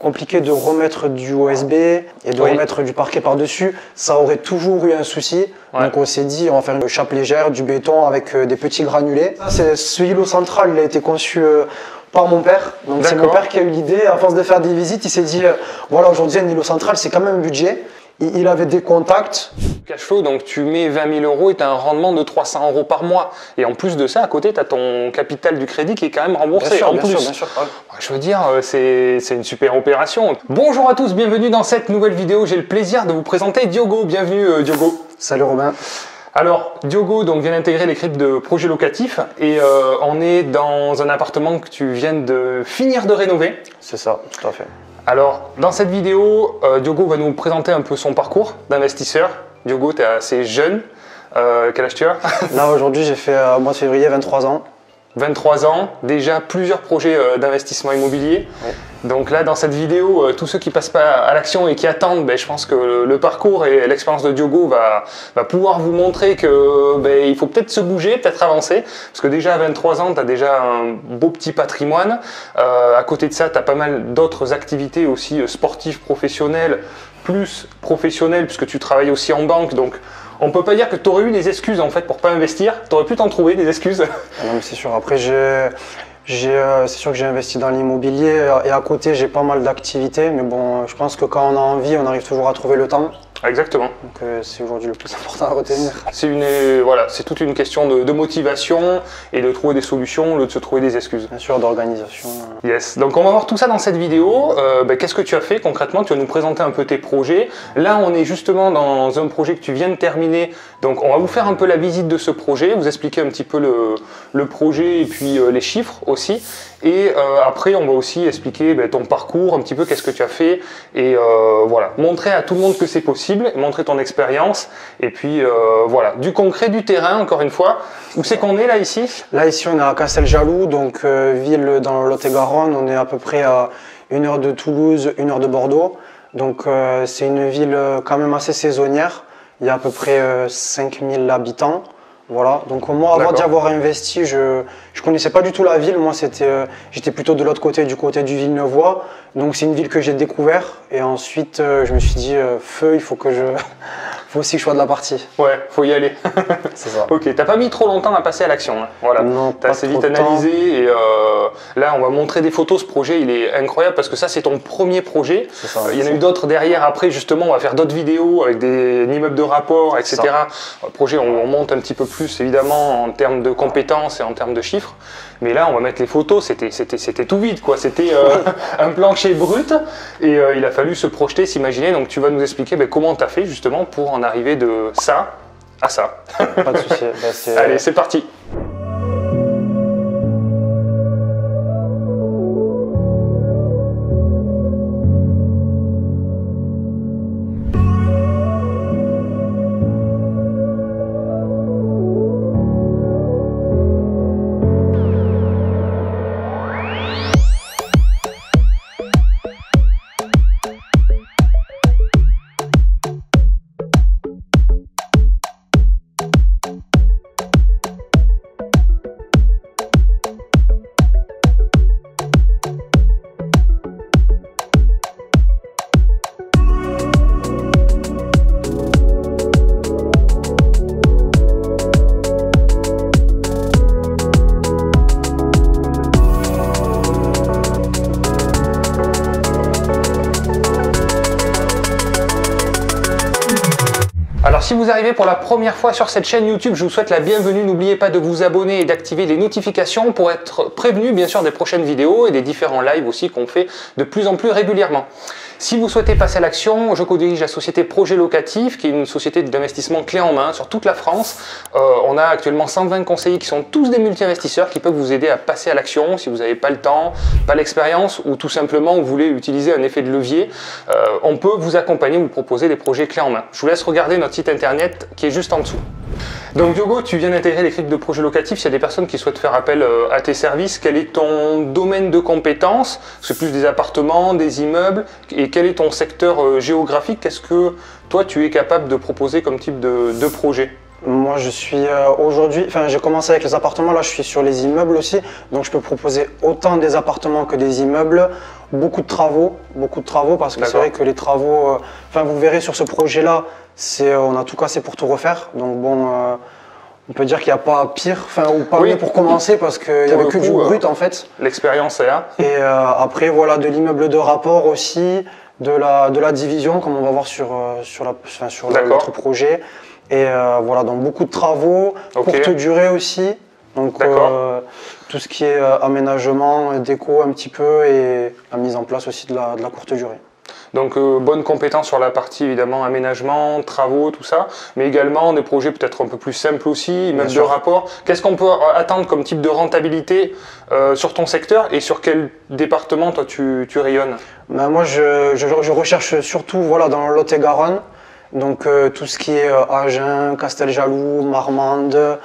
compliqué de remettre du OSB et de remettre du parquet par-dessus. Ça aurait toujours eu un souci. Donc on s'est dit, on va faire une chape légère, du béton avec des petits granulés. Ce îlot central, il a été conçu par mon père. Donc c'est mon père qui a eu l'idée. À force de faire des visites, il s'est dit, voilà, aujourd'hui un îlot central, c'est quand même un budget. Il avait des contacts. Cash flow, donc tu mets 20 000 euros et tu as un rendement de 300 euros par mois. Et en plus de ça, à côté, tu as ton capital du crédit qui est quand même remboursé. Bien sûr. Je veux dire, c'est une super opération. Bonjour à tous, bienvenue dans cette nouvelle vidéo. J'ai le plaisir de vous présenter Diogo. Bienvenue Diogo. Salut Robin. Alors, Diogo vient d'intégrer l'équipe de projet locatif et on est dans un appartement que tu viens de finir de rénover. C'est ça, tout à fait. Alors, dans cette vidéo, Diogo va nous présenter un peu son parcours d'investisseur. Diogo, tu es assez jeune. Quel âge tu as? Là, aujourd'hui, j'ai fait au mois de février 23 ans. 23 ans, déjà plusieurs projets d'investissement immobilier. Oui. Donc là, dans cette vidéo, tous ceux qui passent pas à l'action et qui attendent, je pense que le parcours et l'expérience de Diogo va pouvoir vous montrer que il faut peut-être se bouger, peut-être avancer. Parce que déjà à 23 ans, tu as déjà un beau petit patrimoine. À côté de ça, tu as pas mal d'autres activités aussi sportives, professionnelles, plus professionnelles, puisque tu travailles aussi en banque. Donc, on peut pas dire que tu aurais eu des excuses en fait pour pas investir. Tu aurais pu t'en trouver des excuses. Non, mais c'est sûr. Après, c'est sûr que j'ai investi dans l'immobilier et à côté, j'ai pas mal d'activités. Mais bon, je pense que quand on a envie, on arrive toujours à trouver le temps. Exactement. Donc c'est aujourd'hui le plus important à retenir. C'est toute une question de motivation et de trouver des solutions, de se trouver des excuses. Bien sûr, d'organisation. Yes. Donc on va voir tout ça dans cette vidéo. Qu'est-ce que tu as fait concrètement? Tu vas nous présenter un peu tes projets. Là, on est justement dans un projet que tu viens de terminer. Donc on va vous faire un peu la visite de ce projet, vous expliquer un petit peu le projet et puis les chiffres aussi. Et après, on va aussi expliquer ton parcours, un petit peu qu'est-ce que tu as fait. Et voilà, montrer à tout le monde que c'est possible, montrer ton expérience. Et puis voilà, du concret, du terrain, encore une fois. Où c'est qu'on est là, ici? Là, ici, on est à Casteljaloux, donc ville dans le Lot-et-Garonne. On est à peu près à 1 heure de Toulouse, 1 heure de Bordeaux. Donc c'est une ville quand même assez saisonnière. Il y a à peu près 5000 habitants. Voilà, donc moi avant d'y avoir investi, je connaissais pas du tout la ville. Moi j'étais plutôt de l'autre côté, du côté du Villeneuvois. Donc c'est une ville que j'ai découvert et ensuite je me suis dit feu, il faut faut aussi que je sois de la partie. Ouais, faut y aller. C'est ça. Ok, t'as pas mis trop longtemps à passer à l'action. Hein. Voilà. Non, t'as assez vite analysé et là on va montrer des photos. Ce projet il est incroyable parce que ça c'est ton premier projet. Ça, il y en a eu d'autres derrière. Après justement on va faire d'autres vidéos avec des immeubles de rapport, etc. Le projet on monte un petit peu plus évidemment en termes de compétences et en termes de chiffres. Mais là on va mettre les photos. C'était tout vide quoi. C'était un plancher brut et il a fallu se projeter, s'imaginer. Donc tu vas nous expliquer comment tu as fait justement pour en arriver de ça à ça. Pas de souci. Allez, c'est parti. Si vous arrivez pour la première fois sur cette chaîne YouTube, je vous souhaite la bienvenue. N'oubliez pas de vous abonner et d'activer les notifications pour être prévenu bien sûr des prochaines vidéos et des différents lives aussi qu'on fait de plus en plus régulièrement. Si vous souhaitez passer à l'action, je co-dirige la société Projet Locatif, qui est une société d'investissement clé en main sur toute la France. On a actuellement 120 conseillers qui sont tous des multi-investisseurs qui peuvent vous aider à passer à l'action si vous n'avez pas le temps, pas l'expérience ou tout simplement vous voulez utiliser un effet de levier. On peut vous accompagner, vous proposer des projets clés en main. Je vous laisse regarder notre site internet qui est juste en dessous. Donc Diogo, tu viens d'intégrer l'équipe de Projet Locatif. S'il y a des personnes qui souhaitent faire appel à tes services, quel est ton domaine de compétences? C'est plus des appartements, des immeubles, et quel est ton secteur géographique? Qu'est-ce que toi tu es capable de proposer comme type de projet? Moi je suis aujourd'hui, j'ai commencé avec les appartements, là je suis sur les immeubles aussi, donc je peux proposer autant des appartements que des immeubles. beaucoup de travaux parce que c'est vrai que les travaux, enfin vous verrez sur ce projet-là, on a tout cassé pour tout refaire. Donc bon, on peut dire qu'il n'y a pas pire, enfin ou pas mieux pour commencer parce qu'il n'y avait que du brut en fait. L'expérience est là. Et après voilà, de l'immeuble de rapport aussi, de la division comme on va voir sur l'autre projet. Et voilà, donc beaucoup de travaux, courte durée aussi. Donc tout ce qui est aménagement, déco un petit peu et la mise en place aussi de la courte durée. Donc bonne compétence sur la partie évidemment aménagement, travaux, tout ça, mais également des projets peut-être un peu plus simples aussi, même de rapport. Qu'est-ce qu'on peut attendre comme type de rentabilité sur ton secteur et sur quel département toi tu rayonnes? Ben, moi je recherche surtout voilà, dans le Lot-et-Garonne. Donc tout ce qui est Agen, Casteljaloux, Marmande,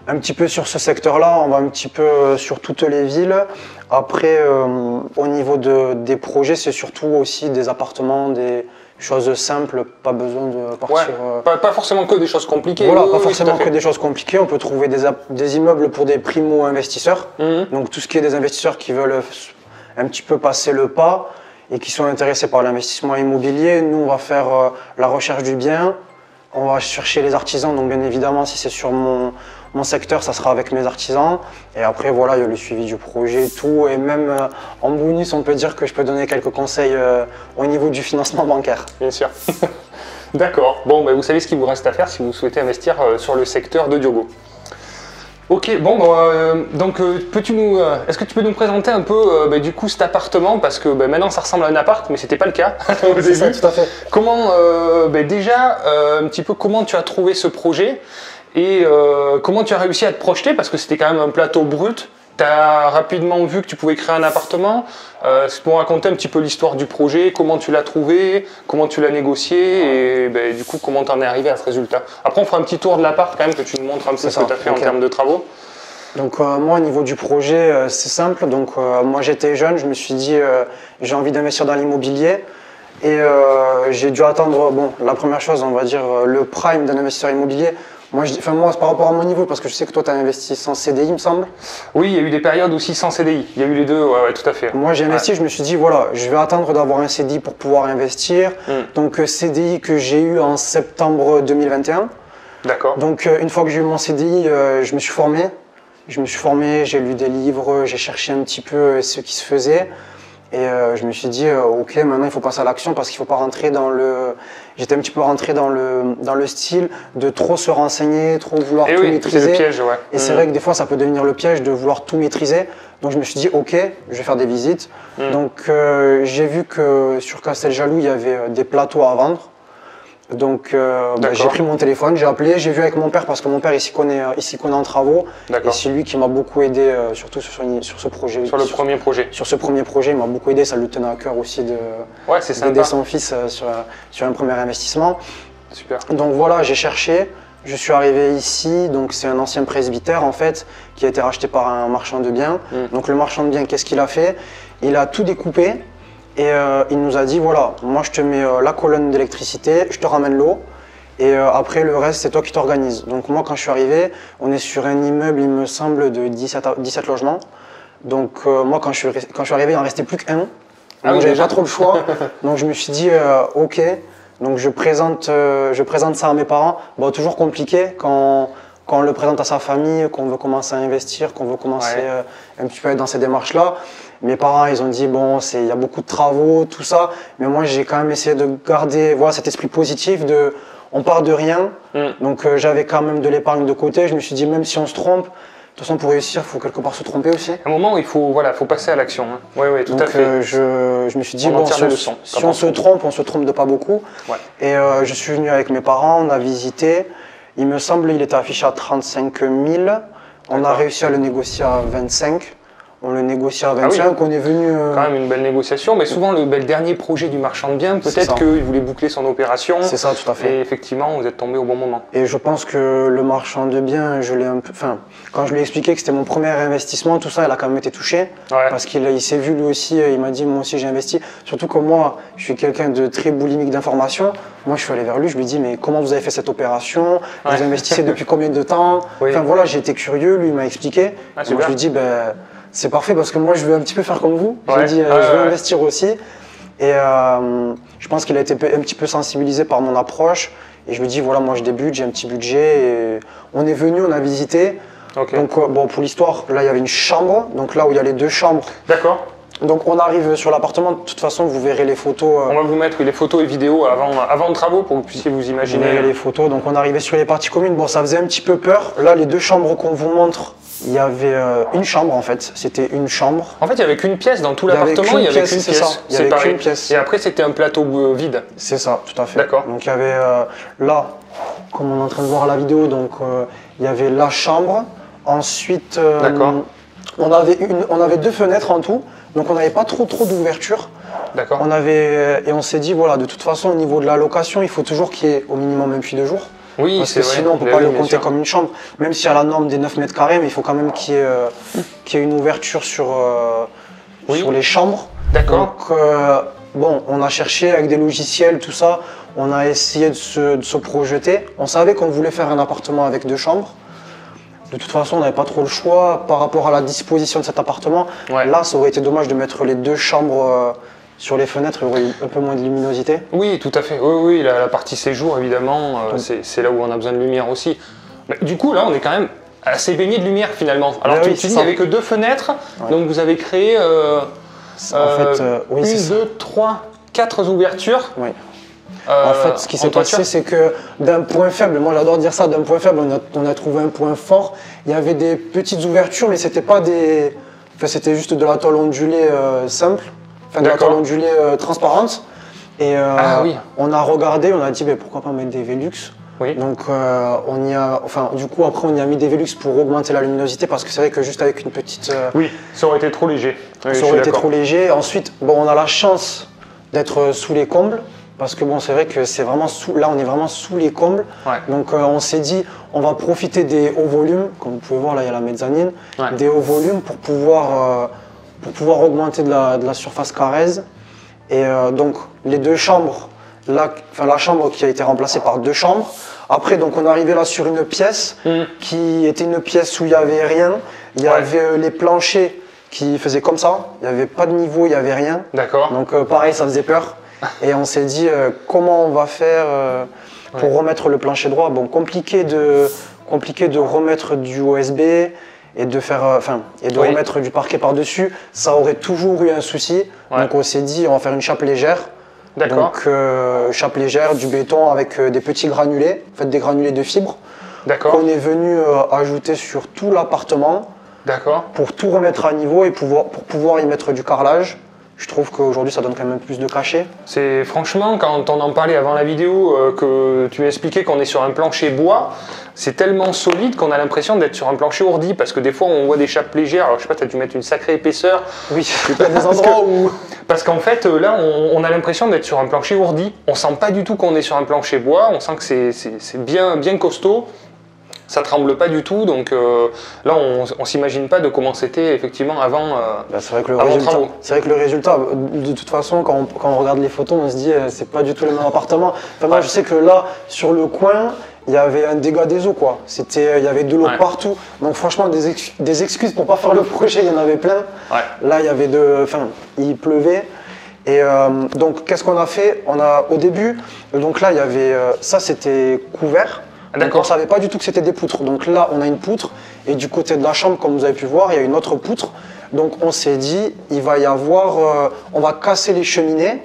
un petit peu sur ce secteur-là, on va un petit peu sur toutes les villes. Après, au niveau des projets, c'est surtout aussi des appartements, des choses simples, pas besoin de partir... Pas forcément que des choses compliquées. Voilà, pas forcément que des choses compliquées, on peut trouver des immeubles pour des primo-investisseurs. Donc tout ce qui est des investisseurs qui veulent un petit peu passer le pas, et qui sont intéressés par l'investissement immobilier. Nous, on va faire la recherche du bien, on va chercher les artisans, donc bien évidemment, si c'est sur mon secteur, ça sera avec mes artisans. Et après, voilà, il y a le suivi du projet, tout, et même en bonus, on peut dire que je peux donner quelques conseils au niveau du financement bancaire. Bien sûr. D'accord. Bon, ben, vous savez ce qu'il vous reste à faire si vous souhaitez investir sur le secteur de Diogo. Ok, bon, donc est-ce que tu peux nous présenter un peu du coup cet appartement, parce que maintenant ça ressemble à un appart, mais c'était pas le cas au début. Ça, tout à fait. Comment, déjà, un petit peu comment tu as trouvé ce projet et comment tu as réussi à te projeter, parce que c'était quand même un plateau brut. Tu as rapidement vu que tu pouvais créer un appartement. C'est pour raconter un petit peu l'histoire du projet, comment tu l'as trouvé, comment tu l'as négocié et du coup comment tu en es arrivé à ce résultat. Après on fera un petit tour de l'appart quand même, que tu nous montres un peu ce que tu as fait en termes de travaux. Donc moi au niveau du projet c'est simple, donc moi j'étais jeune, je me suis dit j'ai envie d'investir dans l'immobilier et j'ai dû attendre, bon la première chose on va dire le prime d'un investisseur immobilier. Moi, c'est par rapport à mon niveau, parce que je sais que toi, tu as investi sans CDI, il me semble. Oui, il y a eu des périodes aussi sans CDI. Il y a eu les deux, ouais, tout à fait. Moi, j'ai investi, je me suis dit, voilà, je vais attendre d'avoir un CDI pour pouvoir investir. Donc, CDI que j'ai eu en septembre 2021. D'accord. Donc, une fois que j'ai eu mon CDI, je me suis formé. J'ai lu des livres, j'ai cherché un petit peu ce qui se faisait. Et je me suis dit, ok, maintenant il faut passer à l'action parce qu'il ne faut pas rentrer dans le... J'étais un petit peu rentré dans le style de trop se renseigner, trop vouloir tout maîtriser. C'est le piège, ouais. Et c'est vrai que des fois ça peut devenir le piège de vouloir tout maîtriser. Donc je me suis dit, ok, je vais faire des visites. Donc j'ai vu que sur Casteljaloux, il y avait des plateaux à vendre. Donc j'ai pris mon téléphone, j'ai appelé, j'ai vu avec mon père parce que mon père il s'y connaît en travaux. Et c'est lui qui m'a beaucoup aidé surtout sur ce projet. Sur le premier projet. Sur ce premier projet, il m'a beaucoup aidé, ça lui tenait à cœur aussi d'aider son fils sur un premier investissement. Super. Donc voilà, j'ai cherché, je suis arrivé ici, donc c'est un ancien presbytère en fait, qui a été racheté par un marchand de biens. Donc le marchand de biens, qu'est-ce qu'il a fait? Il a tout découpé. Et il nous a dit, voilà, moi je te mets la colonne d'électricité, je te ramène l'eau, et après le reste c'est toi qui t'organises. Donc moi quand je suis arrivé, on est sur un immeuble, il me semble, de 17 logements. Donc moi quand je suis arrivé, il n'en restait plus qu'un. Donc j'avais pas trop le choix. Donc je me suis dit, ok, donc je présente ça à mes parents. Bon, toujours compliqué quand on le présente à sa famille, qu'on veut commencer à investir, qu'on veut commencer un petit peu à être dans ces démarches-là. Mes parents, ils ont dit, bon, il y a beaucoup de travaux, tout ça, mais moi, j'ai quand même essayé de garder cet esprit positif de, on part de rien. Donc, j'avais quand même de l'épargne de côté. Je me suis dit, même si on se trompe, de toute façon, pour réussir, il faut quelque part se tromper aussi. À un moment, il faut passer à l'action. Hein. Oui, tout à fait. Je me suis dit, bon, si on se trompe de pas beaucoup. Et je suis venu avec mes parents, on a visité. Il me semble qu'il était affiché à 35 000. On a réussi à le négocier à 25. On le négocie à 25, on est venu... Quand même une belle négociation, mais souvent le dernier projet du marchand de biens, peut-être qu'il voulait boucler son opération. C'est ça, tout à fait. Et effectivement, vous êtes tombé au bon moment. Et je pense que le marchand de biens, quand je lui ai expliqué que c'était mon premier investissement, tout ça, il a quand même été touché. Parce qu'il s'est vu lui aussi, il m'a dit, moi aussi j'ai investi. Surtout que moi, je suis quelqu'un de très boulimique d'informations. Moi, je suis allé vers lui, je lui ai dit, mais comment vous avez fait cette opération? Vous investissez depuis combien de temps? Enfin voilà, j'ai été curieux, lui il m'a expliqué. Moi, je lui ai dit, c'est parfait parce que moi je veux un petit peu faire comme vous. J'ai Ouais. dit je veux investir aussi. Et je pense qu'il a été un petit peu sensibilisé par mon approche. Et je lui dis voilà, moi je débute, j'ai un petit budget. Et on est venu, on a visité. Ok. Donc bon, pour l'histoire, là il y avait une chambre. Donc là où il y a les 2 chambres. D'accord. Donc on arrive sur l'appartement. De toute façon, vous verrez les photos. On va vous mettre les photos et vidéos avant le travaux pour que vous puissiez vous Vous imaginer. verrez les photos. Donc on arrivait sur les parties communes. Bon, ça faisait un petit peu peur. Là, les 2 chambres qu'on vous montre, il y avait une chambre en fait. C'était une chambre. En fait, il n'y avait qu'une pièce dans tout Il y avait l'appartement, il n'y avait qu'une qu'une pièce, c'est pièce. ça. Il y avait Séparée. qu'une pièce. Et après, c'était un plateau vide. C'est ça, tout à fait. D'accord. Donc il y avait là, comme on est en train de voir à la vidéo, donc il y avait la chambre. Ensuite, D'accord. on avait 2 fenêtres en tout, donc on n'avait pas trop d'ouverture. D'accord. Et on s'est dit voilà, de toute façon au niveau de la location, il faut toujours qu'il y ait au minimum un puits de jour. Oui, Parce c'est que vrai. sinon on ne peut Mais pas oui, le bien compter sûr. comme une chambre, même s'il y a la norme des 9 mètres carrés, mais il faut quand même qu'il y ait une ouverture sur les chambres. D'accord. Donc, bon, on a cherché avec des logiciels, tout ça, on a essayé de se projeter. On savait qu'on voulait faire un appartement avec 2 chambres. De toute façon, on n'avait pas trop le choix par rapport à la disposition de cet appartement. Ouais. Là, ça aurait été dommage de mettre les 2 chambres sur les fenêtres, il y aurait eu un peu moins de luminosité. Oui, tout à fait. Oui, oui, la partie séjour, évidemment, c'est là où on a besoin de lumière aussi. Mais du coup, là, on est quand même assez baigné de lumière finalement. Alors, Ben tu oui, dis c'est qu'il ça. n'y avait que 2 fenêtres, Ouais. donc vous avez créé Oui, c'est 1, ça. 2, 3, 4 ouvertures. Oui. En fait, ce qui s'est passé, c'est que d'un point faible, moi j'adore dire ça, d'un point faible, on a trouvé un point fort. Il y avait des petites ouvertures, mais c'était pas des. Enfin, c'était juste de la toile ondulée simple, enfin de la D'accord. toile ondulée transparente. Et Ah oui. on a regardé, on a dit, mais pourquoi pas mettre des Velux. Oui. Donc, du coup, après, on y a mis des Velux pour augmenter la luminosité, parce que c'est vrai que juste avec une petite. Oui, ça aurait été trop léger. Oui, je Ça suis aurait été d'accord. trop léger. Ensuite, bon, on a la chance d'être sous les combles. Parce que bon, c'est vrai que c'est vraiment là, on est vraiment sous les combles. Ouais. Donc on s'est dit, on va profiter des hauts volumes. Comme vous pouvez voir, là, il y a la mezzanine. Ouais. Des hauts volumes pour pouvoir augmenter de la surface carrée. Et donc, les 2 chambres, là, la chambre qui a été remplacée par 2 chambres. Après, donc, on est arrivé là sur une pièce qui était une pièce où il n'y avait rien. Il y avait les planchers qui faisaient comme ça. Il n'y avait pas de niveau, il n'y avait rien. D'accord. Donc pareil, ça faisait peur. Et on s'est dit comment on va faire pour remettre le plancher droit. Bon, compliqué de remettre du OSB et de faire, remettre du parquet par-dessus. Ça aurait toujours eu un souci. Ouais. Donc on s'est dit on va faire une chape légère. D'accord. Donc chape légère, du béton avec des petits granulés, en fait des granulés de fibres. D'accord. Qu'on est venu ajouter sur tout l'appartement D'accord. pour tout remettre à niveau et pour pouvoir y mettre du carrelage. Je trouve qu'aujourd'hui, ça donne quand même plus de cachet. C'est franchement, quand on en parlait avant la vidéo, que tu expliquais qu'on est sur un plancher bois, c'est tellement solide qu'on a l'impression d'être sur un plancher ourdi, parce que des fois on voit des chapes légères, alors je sais pas, tu as dû mettre une sacrée épaisseur. Oui, il y a des endroits où... Parce qu'en fait, là, on a l'impression d'être sur un plancher ourdi. On sent pas du tout qu'on est sur un plancher bois, on sent que c'est bien costaud. Ça tremble pas du tout, donc là on s'imagine pas de comment c'était effectivement avant. C'est vrai que le résultat, de toute façon, quand on regarde les photos, on se dit c'est pas du tout le même appartement. Enfin, moi, je sais que là, sur le coin, il y avait un dégât des eaux, quoi. Il y avait de l'eau partout. Donc franchement, des excuses pour pas faire le projet, il y en avait plein. Ouais. Là, il pleuvait. Et donc, qu'est-ce qu'on a fait? Au début, donc là, il y avait ça, c'était couvert. Donc on ne savait pas du tout que c'était des poutres. Donc là, on a une poutre. Et du côté de la chambre, comme vous avez pu voir, il y a une autre poutre. Donc on s'est dit, il va y avoir, on va casser les cheminées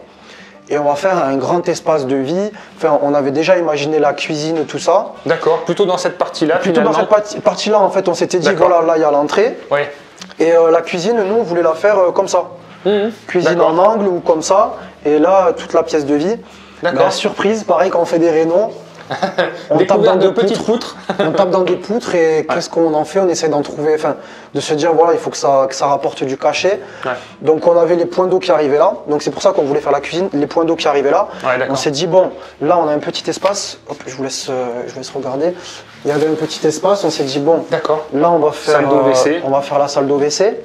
et on va faire un grand espace de vie. Enfin, on avait déjà imaginé la cuisine, tout ça. D'accord, plutôt dans cette partie-là. Plutôt dans cette partie-là, en fait, on s'était dit, voilà, là, il y a l'entrée. Ouais. Et la cuisine, nous, on voulait la faire comme ça. Cuisine en D'accord. angle ou comme ça. Et là, toute la pièce de vie. D'accord. Ben, surprise, pareil, quand on fait des rénons. On tape Découverte dans de petites poutres. On tape dans des poutres et qu'est-ce qu'on en fait? On essaie d'en trouver, de se dire voilà, il faut que ça rapporte du cachet. Ouais. Donc on avait les points d'eau qui arrivaient là. Donc c'est pour ça qu'on voulait faire la cuisine, les points d'eau qui arrivaient là. Ouais, d'accord. On s'est dit bon, là on a un petit espace. Hop, je vous laisse regarder. Il y avait un petit espace. On s'est dit bon, D'accord. là on va faire Salle d'eau WC. on va faire la salle d'eau WC.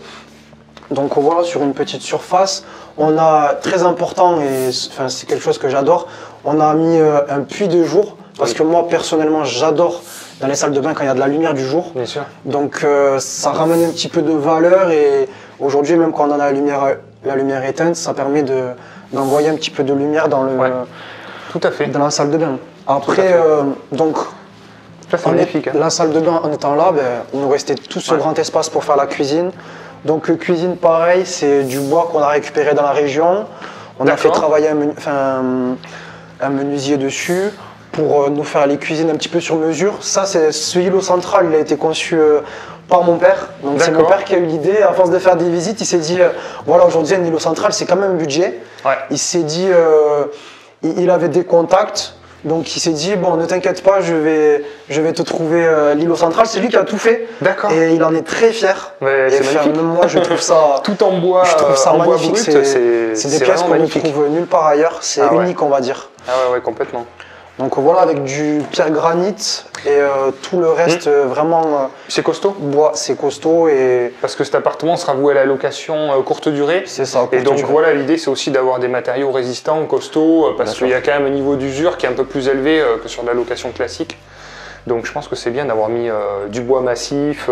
Donc voilà, sur une petite surface, on a très important et c'est quelque chose que j'adore. On a mis un puits de jour parce que moi personnellement j'adore dans les salles de bain quand il y a de la lumière du jour. Bien sûr. Donc ça ramène un petit peu de valeur et aujourd'hui, même quand on a la lumière éteinte, ça permet d'envoyer un petit peu de lumière dans, tout à fait. dans la salle de bain. Après, donc, ça, c'est magnifique. Hein. La salle de bain, en étant là, il nous restait tout ce grand espace pour faire la cuisine. Donc cuisine, pareil, c'est du bois qu'on a récupéré dans la région. On a fait travailler un menuisier dessus pour nous faire les cuisines un petit peu sur mesure. Ça, ce îlot central, il a été conçu par mon père. Donc c'est mon père qui a eu l'idée. À force de faire des visites, il s'est dit, voilà, aujourd'hui un îlot central, c'est quand même un budget. Ouais. Il s'est dit, il avait des contacts. Donc il s'est dit, bon, ne t'inquiète pas, je vais te trouver l'îlot central. C'est lui qui a tout fait. D'accord. Et il en est très fier. Ouais, c'est magnifique. Même moi, je trouve ça tout en bois. Je trouve ça magnifique. C'est des pièces qu'on ne magnifique. trouve nulle part ailleurs. C'est unique, on va dire. Ah ouais, complètement. Donc voilà, avec du pierre granit et tout le reste vraiment. C'est costaud. Bois, c'est costaud et. Parce que cet appartement sera voué à la location courte durée. C'est ça. Et donc voilà, l'idée c'est aussi d'avoir des matériaux résistants, costauds, parce qu'il y a quand même un niveau d'usure qui est un peu plus élevé que sur de la location classique. Donc je pense que c'est bien d'avoir mis du bois massif,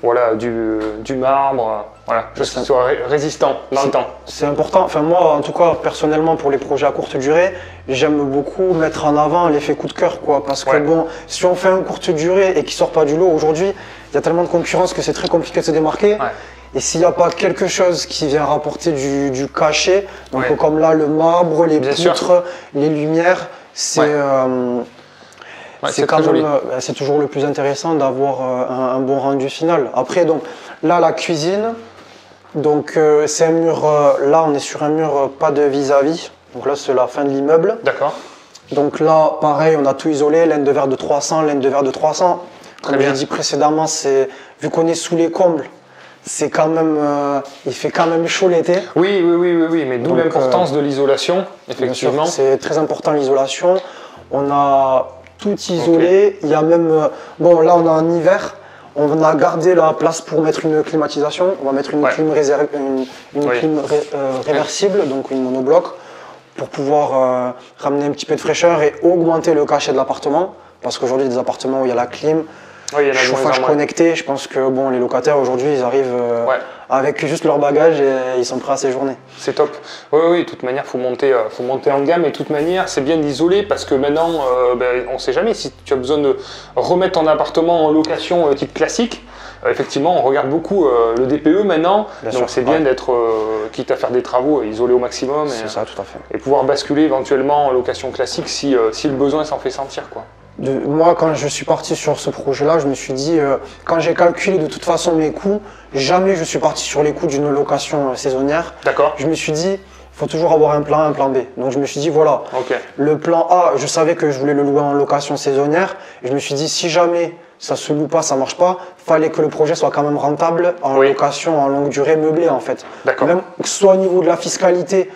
voilà, du marbre, voilà, juste qu'il soit résistant dans le temps. C'est important. Enfin moi, en tout cas, personnellement, pour les projets à courte durée, j'aime beaucoup mettre en avant l'effet coup de cœur, quoi. Parce que bon, si on fait un courte durée et qu'il sort pas du lot, aujourd'hui, il y a tellement de concurrence que c'est très compliqué de se démarquer. Ouais. Et s'il n'y a pas quelque chose qui vient rapporter du cachet, donc comme là, le marbre, les poutres, les lumières, c'est c'est toujours le plus intéressant d'avoir un bon rendu final. Après, donc là, la cuisine, donc c'est un mur, là on est sur un mur pas de vis-à-vis, donc là c'est la fin de l'immeuble. D'accord. Donc là, pareil, on a tout isolé, laine de verre de 300, laine de verre de 300. Comme j'ai dit précédemment, vu qu'on est sous les combles, c'est quand même, il fait quand même chaud l'été. Oui, mais d'où l'importance de l'isolation, effectivement. C'est très important l'isolation. On a tout isolé, il y a même, bon là on est en hiver, on a gardé la place pour mettre une climatisation, on va mettre une clim, clim réversible, donc une monobloc, pour pouvoir ramener un petit peu de fraîcheur et augmenter le cachet de l'appartement, parce qu'aujourd'hui il y a des appartements où il y a la clim, chauffage connecté, je pense que bon, les locataires aujourd'hui ils arrivent avec juste leur bagage et ils sont prêts à séjourner. C'est top. Oui, de toute manière faut monter en gamme et de toute manière c'est bien d'isoler parce que maintenant on ne sait jamais si tu as besoin de remettre ton appartement en location type classique. Effectivement, on regarde beaucoup le DPE maintenant, donc c'est bien d'être, quitte à faire des travaux, isolé au maximum c'est ça, tout à fait. Et pouvoir basculer éventuellement en location classique si le besoin s'en fait sentir, quoi. Moi, quand je suis parti sur ce projet-là, je me suis dit, quand j'ai calculé de toute façon mes coûts, jamais je suis parti sur les coûts d'une location saisonnière. D'accord. Je me suis dit, il faut toujours avoir un plan A, un plan B. Donc je me suis dit, voilà, le plan A, je savais que je voulais le louer en location saisonnière. Et je me suis dit, si jamais ça se loue pas, ça marche pas, fallait que le projet soit quand même rentable en location en longue durée meublée en fait. D'accord. Même que ce soit au niveau de la fiscalité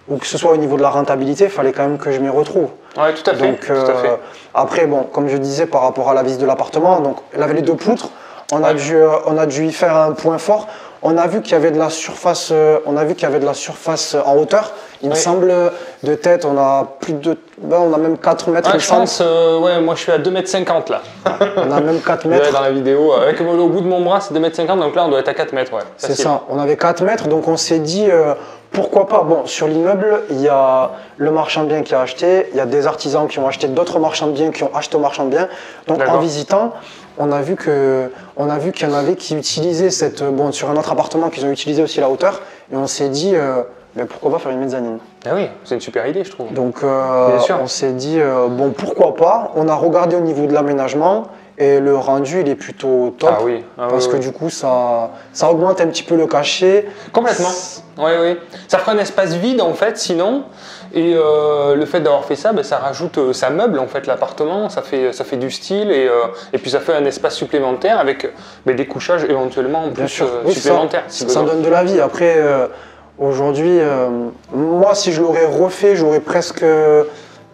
ou que ce soit au niveau de la rentabilité, il fallait quand même que je m'y retrouve. Oui, tout à fait. Donc, après, bon, comme je disais, par rapport à la visite de l'appartement, donc elle avait les deux poutres, on a dû y faire un point fort. On a vu qu'il y avait de la surface, en hauteur. Il me semble, de tête, on a on a même 4 mètres. Je pense, moi je suis à 2,50 m là. On a même 4 mètres. Dans la vidéo, avec au bout de mon bras, c'est 2,50 m, donc là on doit être à 4 mètres. C'est ça, on avait 4 mètres, donc on s'est dit, pourquoi pas. Bon, sur l'immeuble, il y a le marchand de biens qui a acheté, il y a des artisans qui ont acheté d'autres marchands de biens qui ont acheté aux marchands de biens. Donc en visitant, on a vu qu'il y en avait qui utilisaient sur un autre appartement, qu'ils ont utilisé aussi la hauteur, et on s'est dit, mais pourquoi pas faire une mezzanine? Ah oui, c'est une super idée, je trouve. Donc on s'est dit, bon, pourquoi pas. On a regardé au niveau de l'aménagement, et le rendu, il est plutôt top. Ah oui. Parce que du coup, ça augmente un petit peu le cachet. Complètement. Oui. Ça fera un espace vide en fait, sinon. Et le fait d'avoir fait ça, ça rajoute, ça meuble en fait l'appartement, ça fait du style et puis ça fait un espace supplémentaire avec des couchages éventuellement en plus supplémentaires. Ça donne de la vie. Après, aujourd'hui, moi si je l'aurais refait, j'aurais presque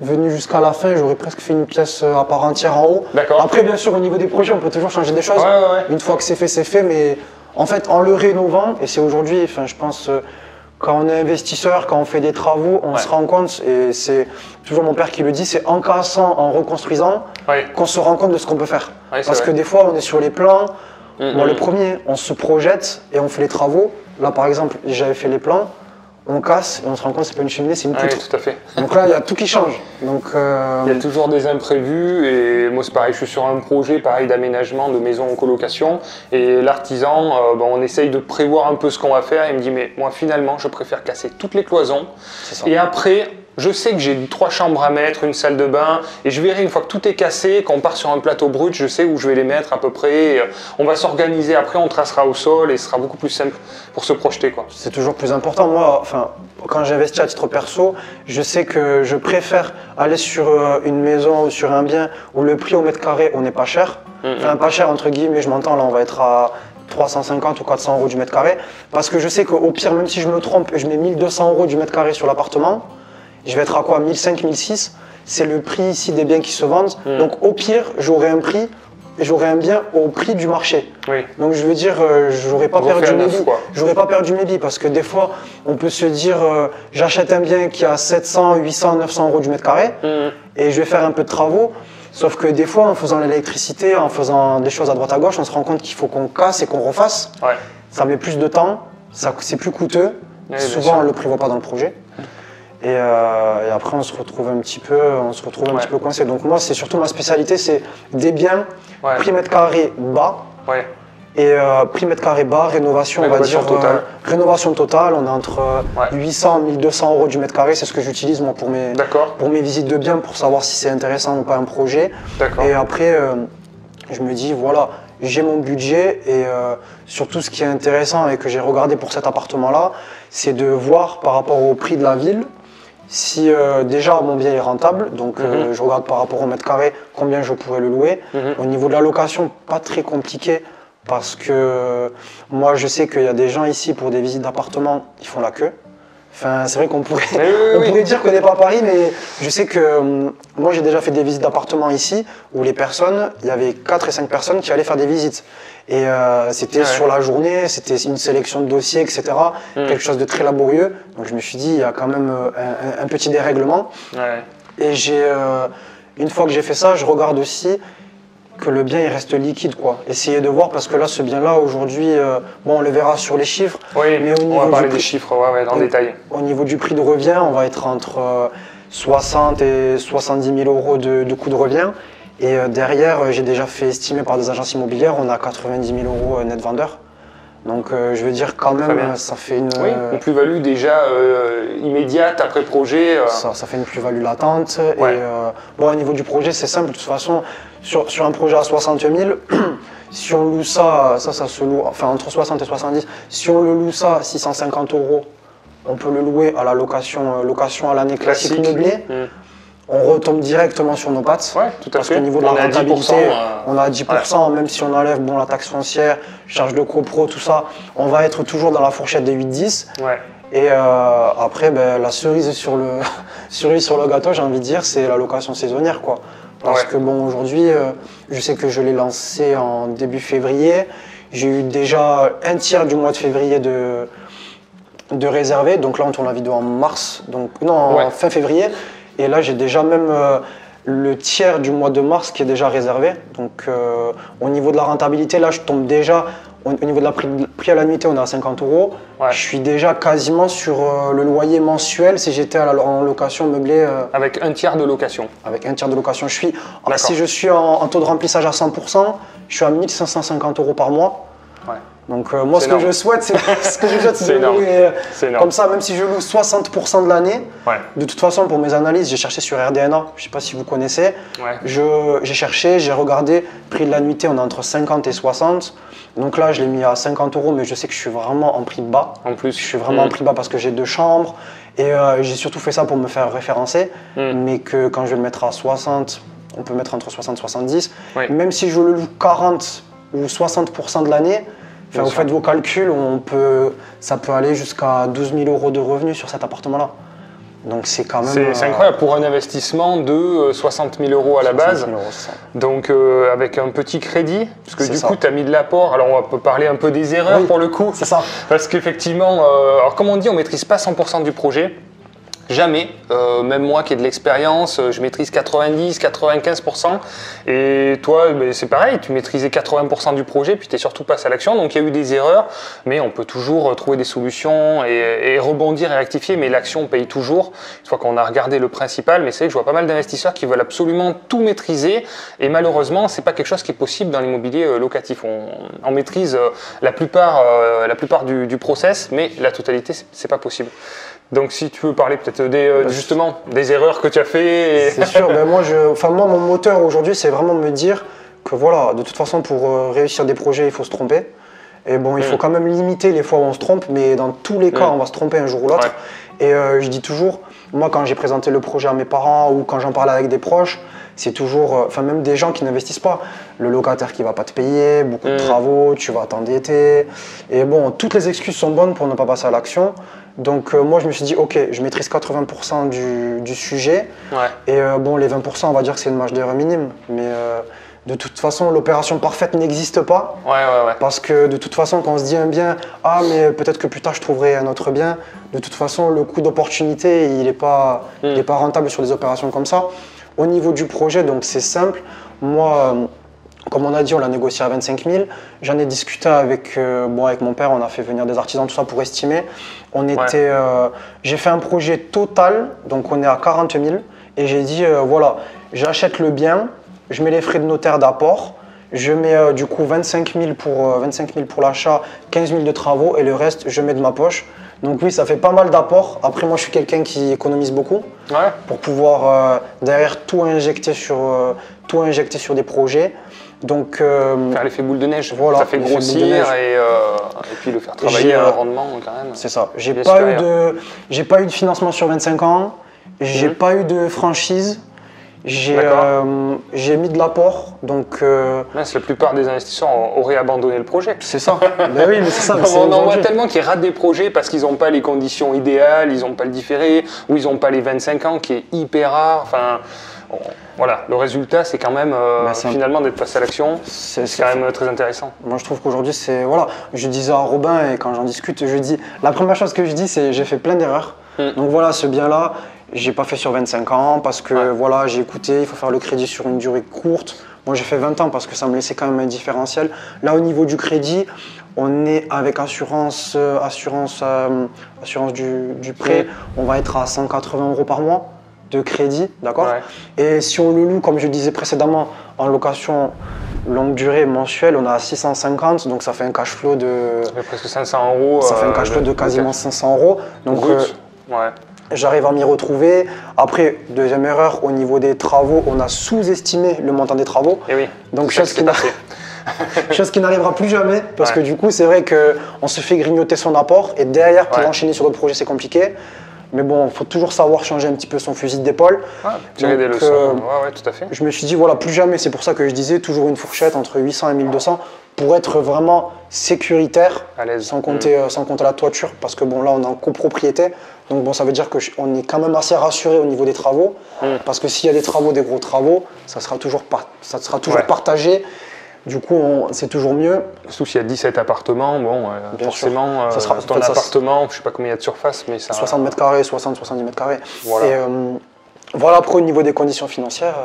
venu jusqu'à la fin, j'aurais presque fait une pièce à part entière en haut. Après, bien sûr, au niveau des projets, on peut toujours changer des choses. Une fois que c'est fait, mais en fait, en le rénovant, et c'est aujourd'hui, je pense, quand on est investisseur, quand on fait des travaux, on se rend compte, et c'est toujours mon père qui le dit, c'est en cassant, en reconstruisant, qu'on se rend compte de ce qu'on peut faire. Parce que des fois, on est sur les plans. Moi, le premier, on se projette et on fait les travaux. Là, par exemple, j'avais fait les plans, on casse et on se rend compte que c'est pas une cheminée, c'est une poutre. Oui, tout à fait. Donc là, il y a tout qui change. Donc, il y a toujours des imprévus et moi c'est pareil, je suis sur un projet pareil d'aménagement de maison en colocation et l'artisan, on essaye de prévoir un peu ce qu'on va faire et il me dit mais moi finalement je préfère casser toutes les cloisons et après je sais que j'ai 3 chambres à mettre, une salle de bain et je verrai une fois que tout est cassé, quand on part sur un plateau brut, je sais où je vais les mettre à peu près. On va s'organiser après, on tracera au sol et ce sera beaucoup plus simple pour se projeter, quoi. C'est toujours plus important. Moi, enfin, quand j'investis à titre perso, je sais que je préfère aller sur une maison ou sur un bien où le prix au mètre carré, on n'est pas cher. Enfin, pas cher entre guillemets, je m'entends, là on va être à 350 ou 400 euros du mètre carré. Parce que je sais qu'au pire, même si je me trompe et je mets 1200 euros du mètre carré sur l'appartement, je vais être à quoi, 1500, 1600, c'est le prix ici des biens qui se vendent. Donc au pire, j'aurai un prix et j'aurai un bien au prix du marché. Donc je veux dire, j'aurais pas perdu mes billes. J'aurais pas perdu mes billes parce que des fois, on peut se dire, j'achète un bien qui a 700, 800, 900 euros du mètre carré et je vais faire un peu de travaux. Sauf que des fois, en faisant l'électricité, en faisant des choses à droite à gauche, on se rend compte qu'il faut qu'on casse et qu'on refasse. Ça met plus de temps, c'est plus coûteux. Souvent, on ne le prévoit pas dans le projet. Et après, on se retrouve un petit peu coincé. Donc moi, c'est surtout ma spécialité, c'est des biens prix mètre carré bas. Et prix mètre carré bas, rénovation, on va dire totale. Rénovation totale, on est entre 800 et 1200 euros du mètre carré, c'est ce que j'utilise moi pour mes visites de biens, pour savoir si c'est intéressant ou pas un projet. Et après, je me dis, voilà, j'ai mon budget et surtout ce qui est intéressant et que j'ai regardé pour cet appartement-là, c'est de voir par rapport au prix de la ville, si déjà mon bien est rentable, donc je regarde par rapport au mètre carré combien je pourrais le louer. Au niveau de la location, pas très compliqué parce que moi je sais qu'il y a des gens ici pour des visites d'appartement, ils font la queue. Enfin, c'est vrai qu'on pourrait, pourrait dire qu'on n'est pas à Paris, mais je sais que moi j'ai déjà fait des visites d'appartement ici où les personnes, il y avait 4 et 5 personnes qui allaient faire des visites. Et c'était sur la journée, c'était une sélection de dossiers, etc. Quelque chose de très laborieux. Donc je me suis dit, il y a quand même un petit dérèglement. Et une fois que j'ai fait ça, je regarde aussi que le bien il reste liquide, quoi. Essayez de voir, parce que là, ce bien-là, aujourd'hui, bon, on le verra sur les chiffres. Mais au niveau on va parler des chiffres dans le détail. Au niveau du prix de revient, on va être entre 60 et 70 000 euros de coût de revient. Et derrière, j'ai déjà fait estimer par des agences immobilières, on a 90 000 euros net vendeur. Donc je veux dire quand même, ça fait une plus-value déjà immédiate après projet. Ça fait une plus-value latente. Et bon, au niveau du projet, c'est simple. De toute façon, sur un projet à 60 000, si on loue ça se loue, enfin entre 60 et 70, si on le loue ça à 650 euros, on peut le louer à la location à l'année classique meublée. On retombe directement sur nos pattes. Parce qu'au niveau de la rentabilité, on a 10%, même si on enlève la taxe foncière, charge de copro, tout ça, on va être toujours dans la fourchette des 8-10. Et après, la cerise sur le gâteau, j'ai envie de dire, c'est la location saisonnière, quoi. Parce que bon, aujourd'hui, je sais que je l'ai lancé en début février. J'ai eu déjà un tiers du mois de février de réservé. Donc là, on tourne la vidéo en mars, donc non, fin février. Et là, j'ai déjà même le tiers du mois de mars qui est déjà réservé. Donc au niveau de la rentabilité, là, je tombe déjà, au niveau de la prix à la nuitée, on est à 50 euros. Je suis déjà quasiment sur le loyer mensuel si j'étais en location meublée. Avec un tiers de location. Avec un tiers de location. Si je suis en taux de remplissage à 100%, je suis à 1 550 euros par mois. Donc moi, ce que je souhaite, c'est de louer comme ça, même si je loue 60% de l'année. De toute façon, pour mes analyses, j'ai cherché sur RDNA, je ne sais pas si vous connaissez. J'ai cherché, j'ai regardé, prix de la nuitée, on est entre 50 et 60. Donc là, je l'ai mis à 50 euros, mais je sais que je suis vraiment en prix bas. En plus, je suis vraiment en prix bas parce que j'ai 2 chambres. Et j'ai surtout fait ça pour me faire référencer. Mais que quand je vais le mettre à 60, on peut mettre entre 60 et 70. Même si je le loue 40 ou 60% de l'année, vous faites vos calculs, ça peut aller jusqu'à 12 000 euros de revenus sur cet appartement-là. Donc c'est quand même... C'est incroyable pour un investissement de 60 000 euros à la base. 60 000 €, c'est ça. Donc avec un petit crédit, parce que C'est du ça. coup tu as mis de l'apport. Alors on peut parler un peu des erreurs Oui, pour le coup. c'est ça. Parce qu'effectivement, alors comme on dit, on ne maîtrise pas 100% du projet. Jamais, même moi qui ai de l'expérience, je maîtrise 90-95%. Et toi, c'est pareil, tu maîtrisais 80% du projet, puis tu es surtout passé à l'action. Donc il y a eu des erreurs, mais on peut toujours trouver des solutions et rebondir et rectifier. Mais l'action paye toujours, une fois qu'on a regardé le principal. Mais c'est vrai que je vois pas mal d'investisseurs qui veulent absolument tout maîtriser. Et malheureusement, c'est pas quelque chose qui est possible dans l'immobilier locatif. On maîtrise la plupart du process, mais la totalité, c'est pas possible. Donc si tu veux parler peut-être justement des erreurs que tu as fait. C'est sûr, ben moi, mon moteur aujourd'hui, c'est vraiment me dire que voilà, de toute façon, pour réussir des projets, il faut se tromper. Et bon, il faut quand même limiter les fois où on se trompe, mais dans tous les cas, on va se tromper un jour ou l'autre. Ouais. Et je dis toujours, moi, quand j'ai présenté le projet à mes parents ou quand j'en parle avec des proches, c'est toujours, même des gens qui n'investissent pas, le locataire qui va pas te payer, beaucoup de travaux, tu vas t'endetter. Et bon, toutes les excuses sont bonnes pour ne pas passer à l'action. Donc moi, je me suis dit, ok, je maîtrise 80% du sujet. Ouais. Et bon, les 20%, on va dire que c'est une marge d'erreur minime. Mais de toute façon, l'opération parfaite n'existe pas. Ouais. Parce que de toute façon, quand on se dit un bien, ah, mais peut-être que plus tard, je trouverai un autre bien. De toute façon, le coût d'opportunité, il n'est pas rentable sur des opérations comme ça. Au niveau du projet, donc c'est simple. Moi, comme on a dit, on l'a négocié à 25 000. J'en ai discuté avec mon père, on a fait venir des artisans, tout ça pour estimer. J'ai fait un projet total, donc on est à 40 000. Et j'ai dit, voilà, j'achète le bien, je mets les frais de notaire d'apport, je mets du coup 25 000 pour l'achat, 15 000 de travaux et le reste, je mets de ma poche. Donc oui, ça fait pas mal d'apports. Après, moi, je suis quelqu'un qui économise beaucoup pour pouvoir derrière tout injecter sur des projets. Donc, faire l'effet boule de neige, voilà, ça fait grossir et puis le faire travailler à un rendement quand même. C'est ça. J'ai pas eu de financement sur 25 ans, j'ai pas eu de franchise. J'ai mis de l'apport, donc... La plupart des investisseurs auraient abandonné le projet. C'est ça. Ben oui, mais c'est ça. On en voit tellement qui ratent des projets parce qu'ils n'ont pas les conditions idéales, ils n'ont pas le différé, ou ils n'ont pas les 25 ans, qui est hyper rare. Enfin, voilà, le résultat, c'est quand même finalement d'être passé à l'action. C'est quand même très intéressant. Moi, je trouve qu'aujourd'hui, c'est... Voilà, je disais à Robin, et quand j'en discute, je dis... La première chose que je dis, c'est j'ai fait plein d'erreurs. Donc voilà, ce bien-là, j'ai pas fait sur 25 ans parce que voilà, j'ai écouté, il faut faire le crédit sur une durée courte. Moi, j'ai fait 20 ans parce que ça me laissait quand même un différentiel. Là, au niveau du crédit, on est avec assurance du prêt, on va être à 180 € par mois de crédit, d'accord ? Et si on le loue, comme je disais précédemment, en location longue durée mensuelle, on a 650, donc ça fait un cash flow de... Ça fait presque 500 €. Ça fait un cash flow de quasiment 500 €. Donc, j'arrive à m'y retrouver. Après, deuxième erreur, au niveau des travaux, on a sous-estimé le montant des travaux. Et oui, donc chose qui n'arrivera plus jamais, parce que du coup, c'est vrai qu'on se fait grignoter son apport et derrière, pour enchaîner sur d'autres projets, c'est compliqué. Mais bon, il faut toujours savoir changer un petit peu son fusil d'épaule. Tirer des leçons, tout à fait. Je me suis dit, voilà, plus jamais, c'est pour ça que je disais toujours une fourchette entre 800 et 1200 pour être vraiment sécuritaire, sans compter la toiture, parce que bon, là, on est en copropriété. Donc bon, ça veut dire qu'on est quand même assez rassuré au niveau des travaux, parce que s'il y a des travaux, des gros travaux, ça sera toujours partagé. Du coup, c'est toujours mieux. Surtout s'il y a 17 appartements, bon, forcément, ton appartement, je ne sais pas combien il y a de surface, mais ça... 60 mètres carrés, 70 mètres carrés. Voilà. Et voilà, après, au niveau des conditions financières,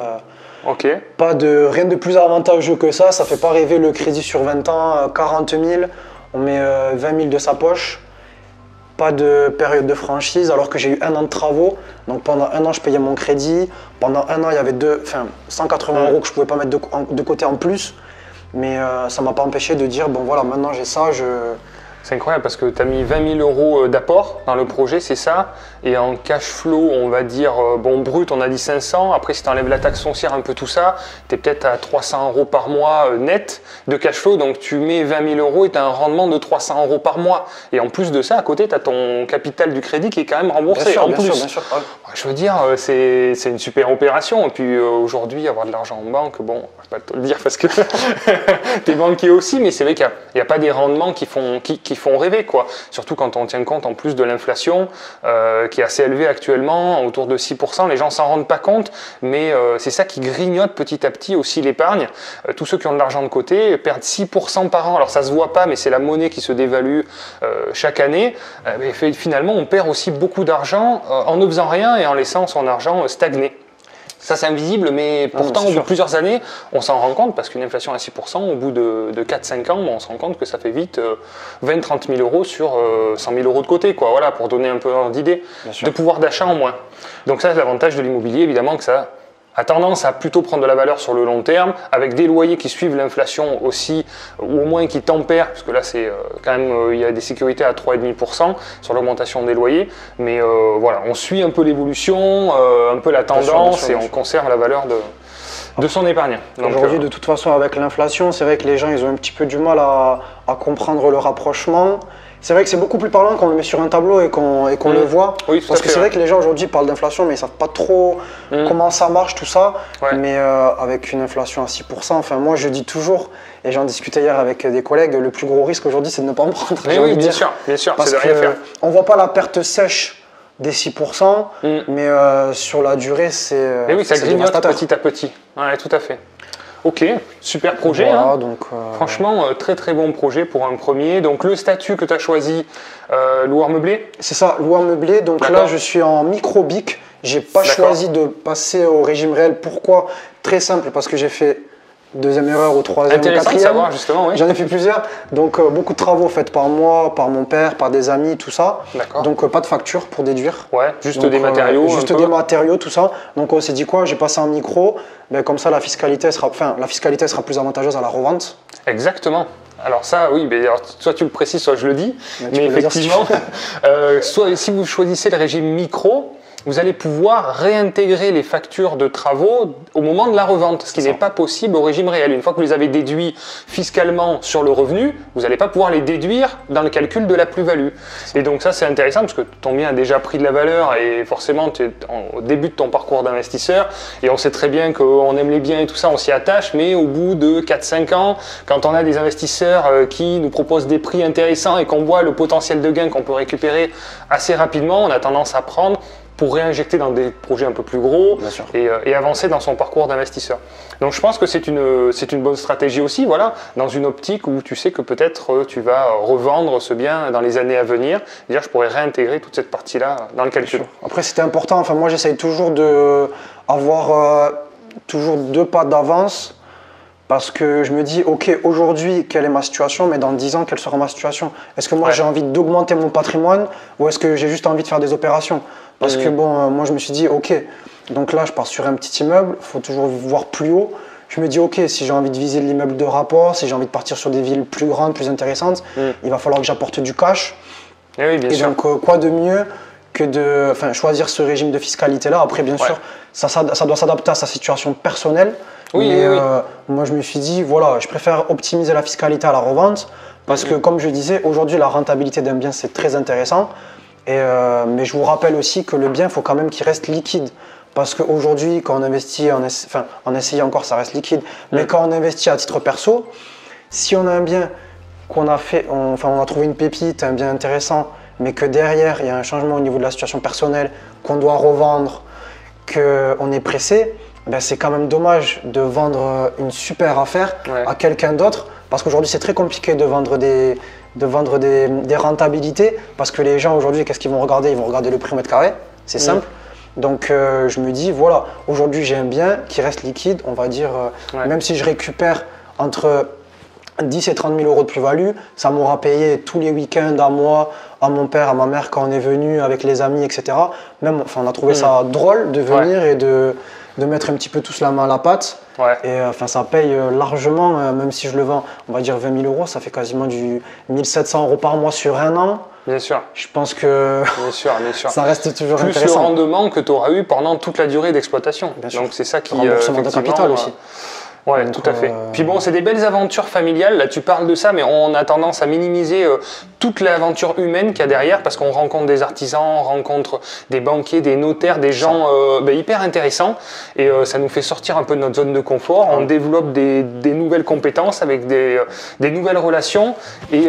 rien de plus avantageux que ça. Ça ne fait pas rêver le crédit sur 20 ans, 40 000, on met 20 000 de sa poche. Pas de période de franchise, alors que j'ai eu 1 an de travaux. Donc pendant 1 an, je payais mon crédit. Pendant 1 an, il y avait 180 € que je ne pouvais pas mettre de côté en plus. Mais ça ne m'a pas empêché de dire, bon voilà, maintenant j'ai ça, C'est incroyable parce que tu as mis 20 000 € d'apport dans le projet, c'est ça. Et en cash flow, on va dire, brut, on a dit 500. Après, si tu enlèves la taxe foncière, un peu tout ça, tu es peut-être à 300 € par mois net de cash flow. Donc tu mets 20 000 € et tu as un rendement de 300 € par mois. Et en plus de ça, à côté, tu as ton capital du crédit qui est quand même remboursé. Bien sûr. Je veux dire, c'est une super opération. Et puis aujourd'hui, avoir de l'argent en banque, bon, je ne vais pas te le dire parce que tu es banquier aussi, mais c'est vrai qu'il n'y a pas des rendements qui qui font rêver, quoi. Surtout quand on tient compte en plus de l'inflation qui est assez élevée actuellement, autour de 6%. Les gens s'en rendent pas compte, mais c'est ça qui grignote petit à petit aussi l'épargne. Tous ceux qui ont de l'argent de côté perdent 6% par an. Alors ça se voit pas, mais c'est la monnaie qui se dévalue chaque année. Mais finalement, on perd aussi beaucoup d'argent en ne faisant rien et en laissant son argent stagner. Ça, c'est invisible, mais pourtant, au bout de plusieurs années, on s'en rend compte, parce qu'une inflation à 6%, au bout de 4-5 ans, on se rend compte que ça fait vite 20-30 000 euros sur 100 000 euros de côté, quoi. Voilà, pour donner un peu d'idée de pouvoir d'achat en moins. Donc ça, c'est l'avantage de l'immobilier, évidemment, que ça a tendance à plutôt prendre de la valeur sur le long terme, avec des loyers qui suivent l'inflation aussi, ou au moins qui tempèrent, parce que là, c'est quand même, il y a des sécurités à 3,5% sur l'augmentation des loyers, mais voilà, on suit un peu l'évolution, un peu la tendance, et on conserve la valeur de son épargne. Aujourd'hui, de toute façon, avec l'inflation, c'est vrai que les gens, ils ont un petit peu du mal à comprendre le rapprochement. C'est vrai que c'est beaucoup plus parlant quand on le met sur un tableau et qu'on le voit. Oui, parce que c'est vrai que les gens aujourd'hui parlent d'inflation, mais ils ne savent pas trop comment ça marche, tout ça. Ouais. Mais avec une inflation à 6%, enfin moi je dis toujours, et j'en discutais hier avec des collègues, le plus gros risque aujourd'hui c'est de ne pas en prendre. Oui, bien sûr, parce c'est de rien faire. On ne voit pas la perte sèche des 6%, mais sur la durée c'est. Mais oui, ça grignote petit à petit. Ouais, tout à fait. Ok, super projet. Voilà, hein. Donc, franchement, très très bon projet pour un premier. Donc le statut que tu as choisi, loueur meublé. C'est ça, loueur meublé. Donc là, je suis en micro-BIC. J'ai pas choisi de passer au régime réel. Pourquoi? Très simple, parce que j'ai fait deuxième erreur ou troisième ou quatrième. Intéressant de savoir justement, oui. J'en ai fait plusieurs. Donc beaucoup de travaux faits par moi, par mon père, par des amis, tout ça. Donc pas de facture pour déduire. Ouais, juste des matériaux. Juste des matériaux, tout ça. Donc on s'est dit quoi? J'ai passé en micro. Ben, comme ça, la fiscalité sera plus avantageuse à la revente. Exactement. Alors ça, oui, mais alors, soit tu le précises, soit je le dis. Mais effectivement, soit si vous choisissez le régime micro, vous allez pouvoir réintégrer les factures de travaux au moment de la revente, ce qui n'est pas possible au régime réel. Une fois que vous les avez déduits fiscalement sur le revenu, vous n'allez pas pouvoir les déduire dans le calcul de la plus-value. Et donc ça, c'est intéressant parce que ton bien a déjà pris de la valeur et forcément, tu es au début de ton parcours d'investisseur et on sait très bien qu'on aime les biens et tout ça, on s'y attache, mais au bout de 4-5 ans, quand on a des investisseurs qui nous proposent des prix intéressants et qu'on voit le potentiel de gain qu'on peut récupérer assez rapidement, on a tendance à prendre pour réinjecter dans des projets un peu plus gros et avancer dans son parcours d'investisseur. Donc je pense que c'est une bonne stratégie aussi, voilà, dans une optique où tu sais que peut-être tu vas revendre ce bien dans les années à venir. Dire, je pourrais réintégrer toute cette partie-là dans le calcul. Après, c'était important. Enfin, moi, j'essaye toujours d'avoir toujours 2 pas d'avance. Parce que je me dis, ok, aujourd'hui, quelle est ma situation, mais dans 10 ans, quelle sera ma situation? Est-ce que moi, j'ai envie d'augmenter mon patrimoine ou est-ce que j'ai juste envie de faire des opérations? Parce que bon, moi, je me suis dit, ok, donc là, je pars sur un petit immeuble, il faut toujours voir plus haut. Je me dis, ok, si j'ai envie de viser l'immeuble de rapport, si j'ai envie de partir sur des villes plus grandes, plus intéressantes, il va falloir que j'apporte du cash. Et oui, bien sûr. Donc, quoi de mieux que de choisir ce régime de fiscalité-là? Après, bien sûr, ça doit s'adapter à sa situation personnelle. Mais moi, je me suis dit, voilà, je préfère optimiser la fiscalité à la revente parce que, comme je disais, aujourd'hui, la rentabilité d'un bien, c'est très intéressant. Mais je vous rappelle aussi que le bien, il faut quand même qu'il reste liquide. Parce qu'aujourd'hui, quand on investit, en essayant encore, ça reste liquide. Mais quand on investit à titre perso, si on a un bien qu'on a fait, on a trouvé une pépite, un bien intéressant, mais que derrière, il y a un changement au niveau de la situation personnelle, qu'on doit revendre, qu'on est pressé, ben c'est quand même dommage de vendre une super affaire à quelqu'un d'autre parce qu'aujourd'hui c'est très compliqué de vendre des rentabilités parce que les gens aujourd'hui, qu'est-ce qu'ils vont regarder? Ils vont regarder le prix au mètre carré, c'est simple. Donc je me dis, voilà, aujourd'hui j'ai un bien qui reste liquide, on va dire, même si je récupère entre 10 et 30 000 euros de plus-value, ça m'aura payé tous les week-ends à moi, à mon père, à ma mère quand on est venu avec les amis, etc. Même, on a trouvé ça drôle de venir et de mettre un petit peu tous la main à la pâte. Et ça paye largement, même si je le vends, on va dire 20 000 euros, ça fait quasiment du 1 700 euros par mois sur un an. Bien sûr. Je pense que ça reste toujours plus intéressant. Plus le rendement que tu auras eu pendant toute la durée d'exploitation. Donc c'est ça qui remboursement de capital aussi. Ouais, Donc, tout à fait. Puis bon, c'est des belles aventures familiales. Là, tu parles de ça, mais on a tendance à minimiser toute l'aventure humaine qu'il y a derrière parce qu'on rencontre des artisans, on rencontre des banquiers, des notaires, des gens hyper intéressants. Et ça nous fait sortir un peu de notre zone de confort. On développe des nouvelles compétences avec des nouvelles relations. Et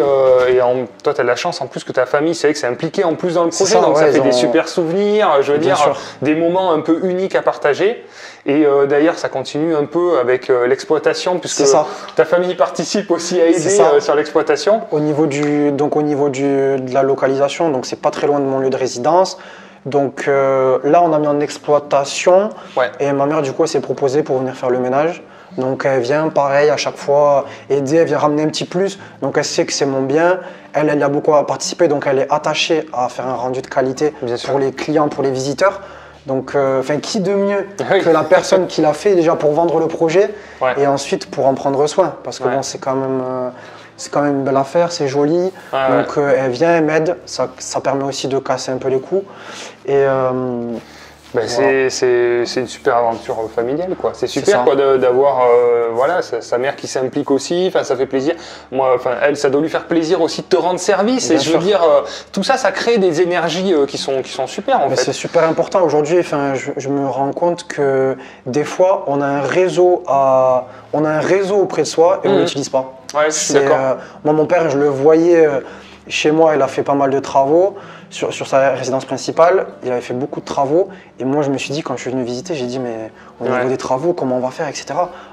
toi, tu as de la chance en plus que ta famille, c'est vrai que c'est impliqué en plus dans le projet. Donc ça fait des super souvenirs, je veux dire, des moments un peu uniques à partager. Et d'ailleurs, ça continue un peu avec l'exploitation, puisque ta famille participe aussi à aider sur l'exploitation. Au niveau de la localisation, donc c'est pas très loin de mon lieu de résidence. Donc là, on a mis en exploitation et ma mère, du coup, elle s'est proposée pour venir faire le ménage. Donc elle vient, pareil, à chaque fois aider, elle vient ramener un petit plus. Donc elle sait que c'est mon bien. Elle y a beaucoup participé, donc elle est attachée à faire un rendu de qualité pour les clients, pour les visiteurs. Donc, qui de mieux que la personne qui l'a fait déjà pour vendre le projet et ensuite pour en prendre soin, parce que bon, c'est quand même une belle affaire, c'est joli. Donc elle vient, elle m'aide, ça permet aussi de casser un peu les coups. Et c'est une super aventure familiale, quoi. C'est super quoi d'avoir sa mère qui s'implique aussi. Enfin, ça fait plaisir. Moi, elle, ça doit lui faire plaisir aussi de te rendre service. Bien et sûr. Je veux dire, tout ça, ça crée des énergies qui sont super en fait. C'est super important aujourd'hui. Enfin, je me rends compte que des fois, on a un réseau auprès de soi et on l'utilise pas. Ouais, je suis d'accord. Moi, mon père, je le voyais chez moi. Il a fait pas mal de travaux. Sur sa résidence principale, il avait fait beaucoup de travaux et moi je me suis dit quand je suis venu visiter, j'ai dit mais au niveau des travaux comment on va faire etc.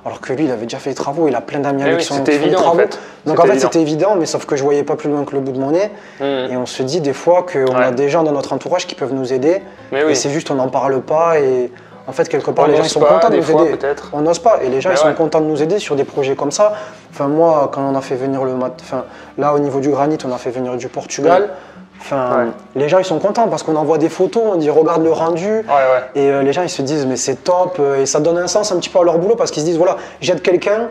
Alors que lui il avait déjà fait les travaux, il a plein d'amis avec qui sont fait les travaux. Donc en fait c'était évident mais sauf que je voyais pas plus loin que le bout de mon nez et on se dit des fois qu'on a des gens dans notre entourage qui peuvent nous aider et c'est juste on n'en parle pas et en fait quelque part les gens ils sont contents de nous aider. On n'ose pas et les gens ils sont contents de nous aider sur des projets comme ça. Enfin moi quand on a fait venir là au niveau du granit on a fait venir du Portugal. Les gens ils sont contents parce qu'on envoie des photos, on dit regarde le rendu et les gens ils se disent mais c'est top et ça donne un sens un petit peu à leur boulot parce qu'ils se disent voilà j'aide quelqu'un,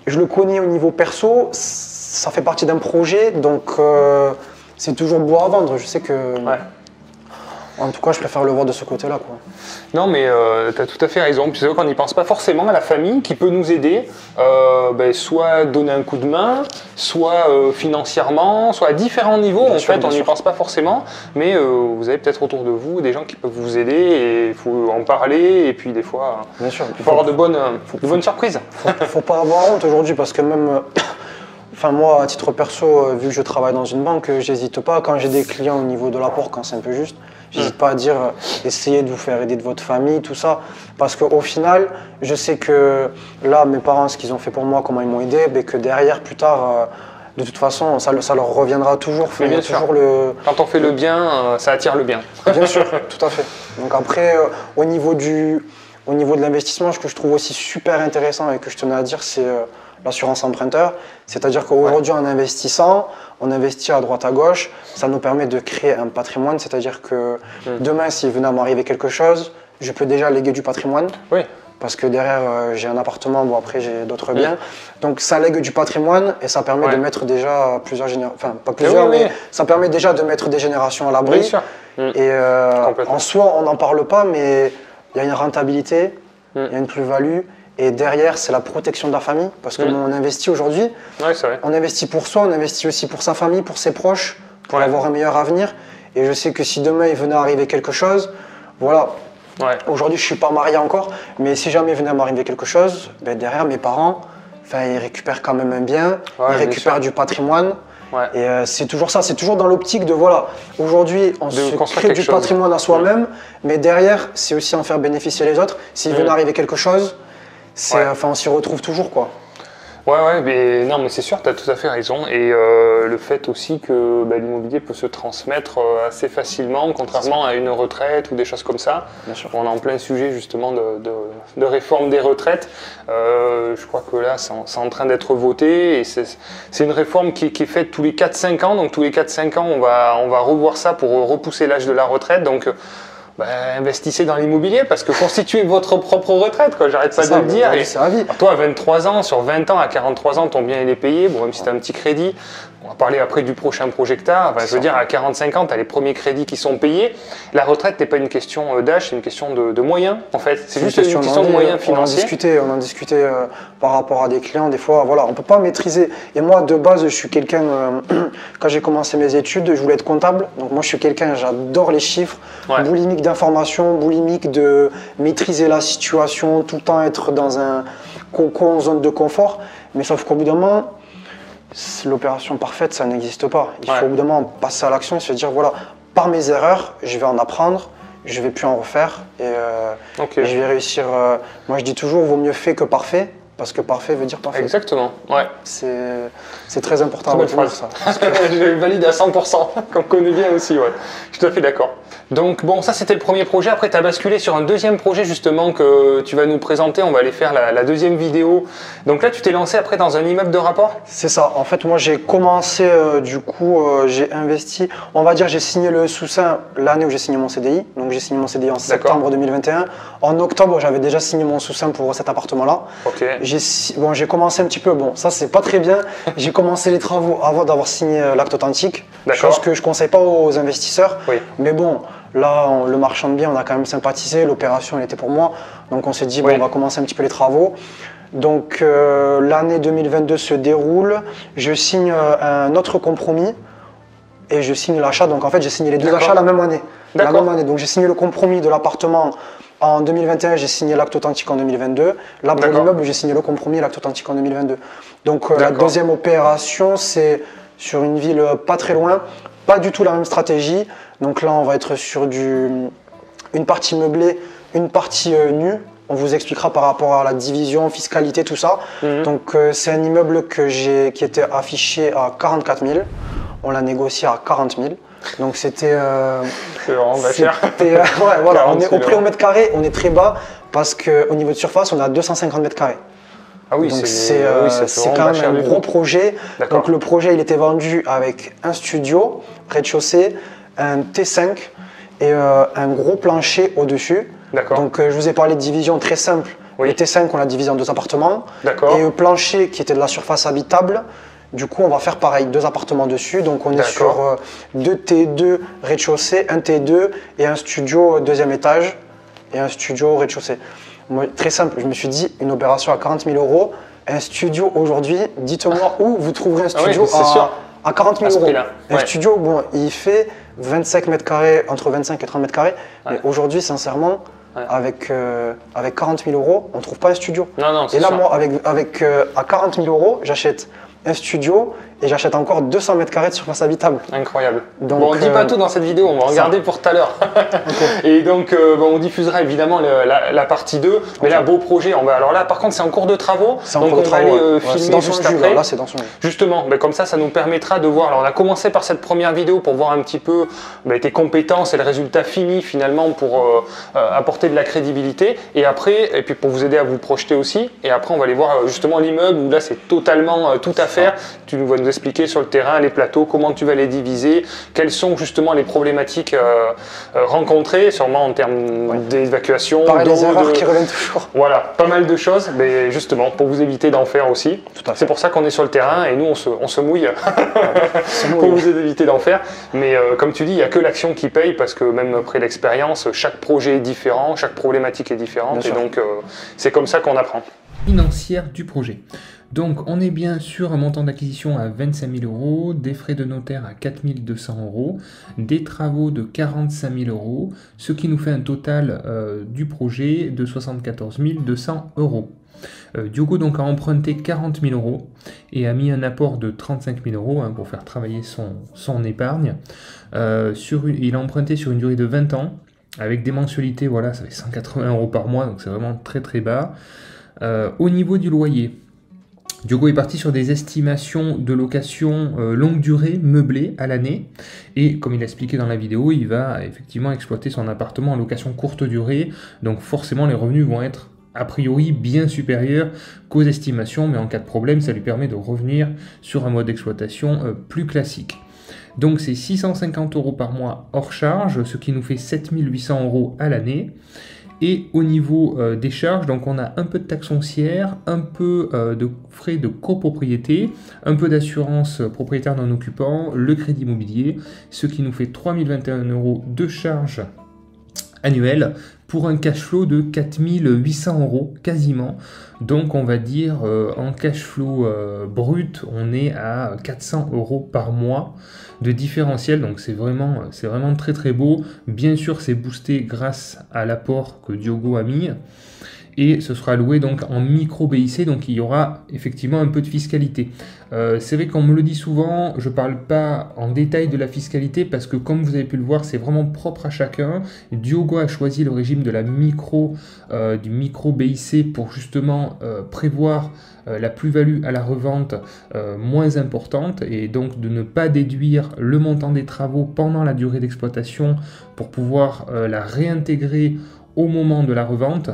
je le connais au niveau perso, ça fait partie d'un projet donc c'est toujours beau à vendre, je sais que en tout cas je préfère le voir de ce côté là quoi. Non mais tu as tout à fait raison, c'est vrai qu'on n'y pense pas forcément à la famille qui peut nous aider, soit donner un coup de main, soit financièrement, soit à différents niveaux en fait, on n'y pense pas forcément, mais vous avez peut-être autour de vous des gens qui peuvent vous aider et il faut en parler et puis des fois il faut avoir de bonnes surprises. Faut pas avoir honte aujourd'hui parce que même... moi, à titre perso, vu que je travaille dans une banque, j'hésite pas quand j'ai des clients au niveau de l'apport, quand c'est un peu juste, j'hésite pas à dire essayez de vous faire aider de votre famille, tout ça. Parce qu'au final, je sais que là, mes parents, ce qu'ils ont fait pour moi, comment ils m'ont aidé, mais que derrière, plus tard, de toute façon, ça leur reviendra toujours. Bien sûr. Quand on fait le bien, ça attire le bien. Bien sûr, tout à fait. Donc après, au niveau de l'investissement, ce que je trouve aussi super intéressant et que je tenais à dire, c'est l'assurance emprunteur. C'est-à-dire qu'aujourd'hui, en investissant, on investit à droite à gauche, ça nous permet de créer un patrimoine, c'est-à-dire que demain, s'il venait à m'arriver quelque chose, je peux déjà léguer du patrimoine. Oui. Parce que derrière, j'ai un appartement, bon après j'ai d'autres biens. Donc ça lègue du patrimoine et ça permet de mettre déjà plusieurs générations, enfin pas plusieurs, mais ça permet déjà de mettre des générations à l'abri. Bien sûr. Et en soi, on n'en parle pas, mais il y a une rentabilité, il y a une plus-value. Et derrière, c'est la protection de la famille, parce qu'on investit aujourd'hui, on investit pour soi, on investit aussi pour sa famille, pour ses proches, pour avoir un meilleur avenir. Et je sais que si demain il venait à arriver quelque chose, voilà, aujourd'hui je ne suis pas marié encore, mais si jamais il venait à m'arriver quelque chose, derrière mes parents, ils récupèrent quand même un bien, ils récupèrent du patrimoine. Et c'est toujours ça, c'est toujours dans l'optique de voilà, aujourd'hui on se crée du patrimoine à soi-même, mais derrière c'est aussi en faire bénéficier les autres. S'il venait à arriver quelque chose, on s'y retrouve toujours quoi. Mais c'est sûr, tu as tout à fait raison. Et le fait aussi que l'immobilier peut se transmettre assez facilement, contrairement à une retraite ou des choses comme ça. Bien sûr. On est en plein sujet justement de réforme des retraites. Je crois que là, c'est en train d'être voté. Et c'est une réforme qui est faite tous les 4-5 ans. Donc tous les 4-5 ans, on va revoir ça pour repousser l'âge de la retraite. Donc investissez dans l'immobilier parce que constituez votre propre retraite, quoi. J'arrête pas de le dire. C'est la vie. Toi, à 23 ans, sur 20 ans, à 43 ans, ton bien il est payé, bon, même si tu as un petit crédit, on va parler après du prochain projet que tu as. Enfin, je veux dire, à 45 ans, tu as les premiers crédits qui sont payés. La retraite n'est pas une question d'âge, c'est une question de moyens, en fait. C'est juste une question de moyens financiers. On en discutait par rapport à des clients. Des fois, voilà, on ne peut pas maîtriser. Et moi, de base, je suis quelqu'un, quand j'ai commencé mes études, je voulais être comptable. Donc moi, je suis quelqu'un, j'adore les chiffres, boulimique d'information, boulimique de maîtriser la situation, tout le temps être dans un cocon, zone de confort. Mais sauf qu'au bout d'un moment, l'opération parfaite, ça n'existe pas. Il faut au bout d'un moment passer à l'action et se dire, voilà, par mes erreurs, je vais en apprendre, je ne vais plus en refaire et je vais réussir. Moi, je dis toujours, vaut mieux fait que parfait, parce que parfait veut dire parfait. Exactement, ouais. C'est très important à retenir ça. Je valide à 100%, qu'on connaît bien aussi, ouais. Je suis tout à fait d'accord. Donc bon, ça c'était le premier projet. Après, tu as basculé sur un deuxième projet justement que tu vas nous présenter. On va aller faire la deuxième vidéo. Donc là, tu t'es lancé après dans un immeuble de rapport? C'est ça. En fait, moi, j'ai commencé, j'ai investi. On va dire, j'ai signé le sous-sein l'année où j'ai signé mon CDI. Donc, j'ai signé mon CDI en septembre 2021. En octobre, j'avais déjà signé mon sous-sein pour cet appartement-là. Ok. J'ai commencé un petit peu. Bon, ça, c'est pas très bien. J'ai commencé les travaux avant d'avoir signé l'acte authentique. Chose que je conseille pas aux investisseurs. Oui. Mais bon. Là, le marchand de biens, on a quand même sympathisé, l'opération, elle était pour moi. Donc on s'est dit, bon, on va commencer un petit peu les travaux. Donc l'année 2022 se déroule, je signe un autre compromis et je signe l'achat. Donc en fait, j'ai signé les deux achats la même année. La même année. Donc j'ai signé le compromis de l'appartement en 2021, j'ai signé l'acte authentique en 2022. Là, pour l'immeuble, j'ai signé le compromis et l'acte authentique en 2022. Donc la deuxième opération, c'est sur une ville pas très loin, pas du tout la même stratégie. Donc là, on va être sur une partie meublée, une partie nue. On vous expliquera par rapport à la division, fiscalité, tout ça. Donc c'est un immeuble qui était affiché à 44 000. On l'a négocié à 40 000. Donc c'était... c'est vraiment pas cher. Voilà, on est au prix au mètre carré, on est très bas parce qu'au niveau de surface, on a 250 mètres carrés. Ah oui, c'est quand même un gros projet. Donc le projet, il était vendu avec un studio, rez-de-chaussée, un T5 et un gros plancher au-dessus. Donc je vous ai parlé de division très simple. Le T5, on l'a divisé en deux appartements. Et le plancher qui était de la surface habitable. Du coup, on va faire pareil, deux appartements dessus. Donc on est sur deux T2 rez-de-chaussée, un T2 et un studio deuxième étage et un studio rez-de-chaussée. Moi, très simple, je me suis dit, une opération à 40 000 €, un studio aujourd'hui, dites-moi où vous trouverez un studio à 40 000 €. Un studio, bon, il fait 25 mètres carrés, entre 25 et 30 mètres carrés. Mais aujourd'hui, sincèrement, avec 40 000 €, on ne trouve pas un studio. Et là, moi, à 40 000 €, j'achète un studio et j'achète encore 200 mètres carrés de surface habitable. Incroyable. Donc, bon, on ne dit pas tout dans cette vidéo, on va regarder pour tout à l'heure. Et donc, on diffusera évidemment la partie 2. Mais là, beau projet. Alors là, par contre, c'est en cours de travaux. Donc, on va aller filmer juste après. Là, c'est dans son jus. Justement, comme ça nous permettra de voir. Alors, on a commencé par cette première vidéo pour voir un petit peu tes compétences et le résultat fini finalement pour apporter de la crédibilité. Et après, et puis pour vous aider à vous projeter aussi. Et après, on va aller voir justement l'immeuble où là, c'est totalement tout à faire. Tu vas nous expliquer sur le terrain, les plateaux, comment tu vas les diviser, quelles sont justement les problématiques rencontrées, sûrement en termes d'évacuation, les erreurs qui reviennent toujours. Voilà, pas mal de choses, mais justement pour vous éviter d'en faire aussi. C'est pour ça qu'on est sur le terrain et nous on se mouille pour vous éviter d'en faire. Mais comme tu dis, il n'y a que l'action qui paye parce que même après l'expérience, chaque projet est différent, chaque problématique est différente et donc c'est comme ça qu'on apprend. Financière du projet. Donc on est bien sur un montant d'acquisition à 25 000 €, des frais de notaire à 4 200 €, des travaux de 45 000 €, ce qui nous fait un total du projet de 74 200 €. Diogo donc a emprunté 40 000 € et a mis un apport de 35 000 € pour faire travailler son épargne. Il a emprunté sur une durée de 20 ans avec des mensualités, voilà, ça fait 180 € par mois, donc c'est vraiment très très bas. Au niveau du loyer, Diogo est parti sur des estimations de location longue durée meublée à l'année et comme il a expliqué dans la vidéo, il va effectivement exploiter son appartement en location courte durée, donc forcément les revenus vont être a priori bien supérieurs qu'aux estimations, mais en cas de problème ça lui permet de revenir sur un mode d'exploitation plus classique. Donc c'est 650 € par mois hors charge, ce qui nous fait 7 800 € à l'année. Et au niveau des charges, donc on a un peu de taxe foncière, un peu de frais de copropriété, un peu d'assurance propriétaire non occupant, le crédit immobilier, ce qui nous fait 3021 € de charges annuelles pour un cash flow de 4800 € quasiment. Donc on va dire en cash flow brut, on est à 400 € par mois de différentiel, donc c'est vraiment très très beau. Bien sûr c'est boosté grâce à l'apport que Diogo a mis. Et ce sera loué donc en micro BIC, donc il y aura effectivement un peu de fiscalité. C'est vrai qu'on me le dit souvent, je ne parle pas en détail de la fiscalité parce que comme vous avez pu le voir, c'est vraiment propre à chacun. Diogo a choisi le régime de la du micro BIC pour justement prévoir la plus-value à la revente moins importante et donc de ne pas déduire le montant des travaux pendant la durée d'exploitation pour pouvoir la réintégrer au moment de la revente.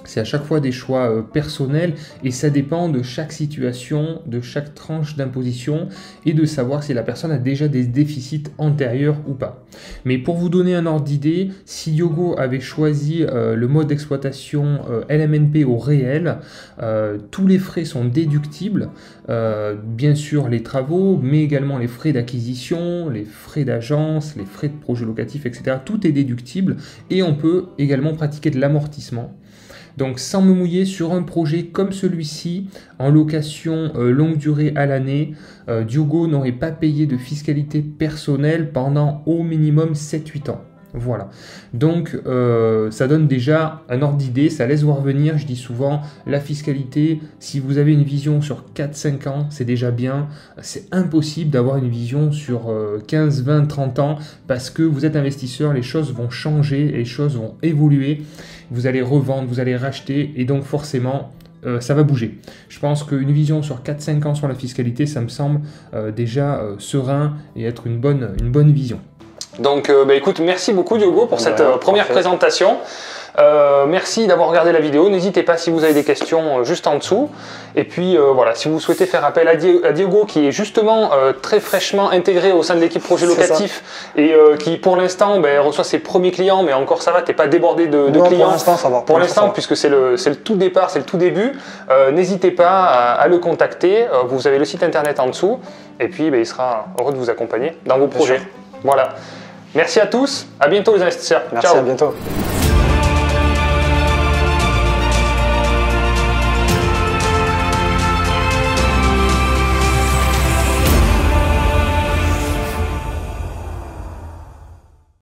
C'est à chaque fois des choix personnels et ça dépend de chaque situation, de chaque tranche d'imposition et de savoir si la personne a déjà des déficits antérieurs ou pas. Mais pour vous donner un ordre d'idée, si Diogo avait choisi le mode d'exploitation LMNP au réel, tous les frais sont déductibles, bien sûr les travaux, mais également les frais d'acquisition, les frais d'agence, les frais de projet locatif, etc. Tout est déductible et on peut également pratiquer de l'amortissement. Donc sans me mouiller sur un projet comme celui-ci, en location longue durée à l'année, Diogo n'aurait pas payé de fiscalité personnelle pendant au minimum 7-8 ans. Voilà, donc ça donne déjà un ordre d'idée, ça laisse voir venir. Je dis souvent, la fiscalité, si vous avez une vision sur 4-5 ans, c'est déjà bien. C'est impossible d'avoir une vision sur 15, 20, 30 ans parce que vous êtes investisseur, les choses vont changer, les choses vont évoluer. Vous allez revendre, vous allez racheter et donc forcément, ça va bouger. Je pense qu'une vision sur 4-5 ans sur la fiscalité, ça me semble déjà serein et être une bonne vision. Donc écoute, merci beaucoup Diogo pour cette première présentation. Merci d'avoir regardé la vidéo. N'hésitez pas si vous avez des questions juste en dessous. Et puis voilà, si vous souhaitez faire appel à Diogo qui est justement très fraîchement intégré au sein de l'équipe projet locatif et qui pour l'instant reçoit ses premiers clients, mais encore ça va, t'es pas débordé de clients. Pour l'instant ça va. Pour l'instant, puisque c'est le tout départ, c'est le tout début, n'hésitez pas à le contacter. Vous avez le site internet en dessous et puis il sera heureux de vous accompagner dans vos projets. Voilà. Merci à tous, à bientôt les investisseurs. Merci, ciao. À bientôt.